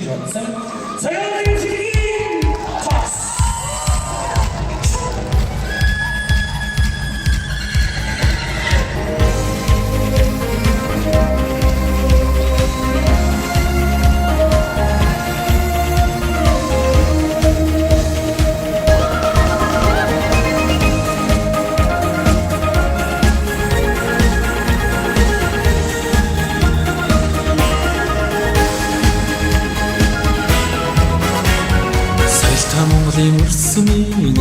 받았어요. 서영의 지기 토스. Монголын өрсөмийн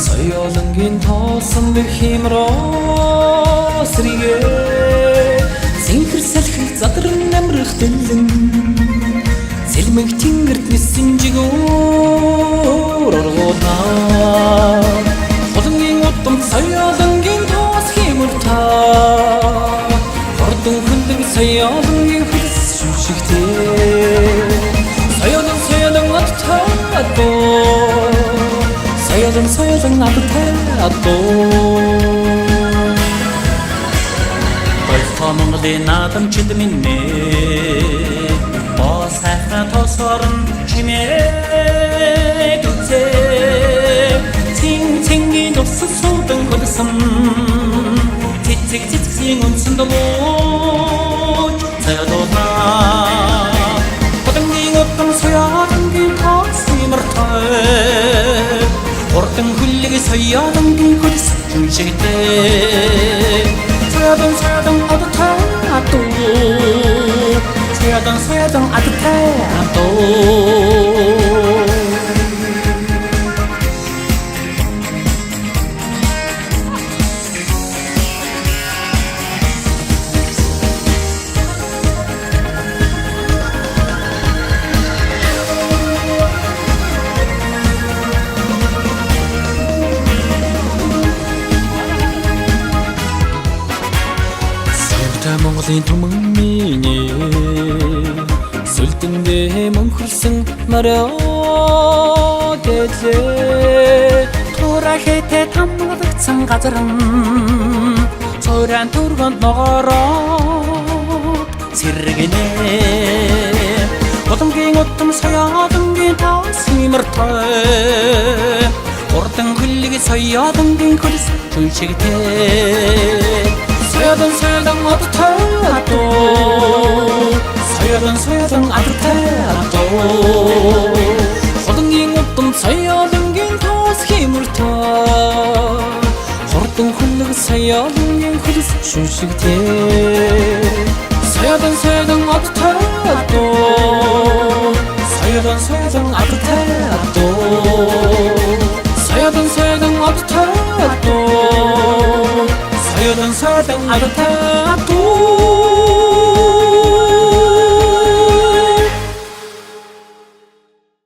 соёлонгийн тоосон хэмроо сэргээ синхэр салхи задран амрах дэлэн сэлмэг тэнгэрт нисэн жигүүр оргоонаа холонгийн утам соёлонгийн тоос хэмрта хордон хөндөг соёлонгийн хөлс шүшигтэй Соёлон адтай Баяртай Монголын наадамчид минь боо сайхан тосорн чимээд үзээ цингийн усан суудан хөлсөн цэцгийн үнсэн дуулууч цаядуулнаа Хотонгийн утам соёлонгийн тоос хэмрээ Ордон хүллэг соёлонгийн хөлс шүншигтэй Соёлон адтай Соёлон адтай Монголын түмэн сүлдэндээ мөнхөрсөн мороо дэжээ турахэтэ тамгадсан газар цоран тургонд ногороо сэргэнэ Хотонгийн утам соёлонгийн тоос хэмрээ Ордон хүллэг соёлонгийн хөлс шүншигтэй Соёлон адтай Соёлон адтай Холонгийн утам соёлонгийн тоос хэмрээ Хордон хүллэг соёлонгийн хөлс шүншигтэй Соёлон адтай Соёлон адтай Соёлон адтай Соёлон адтай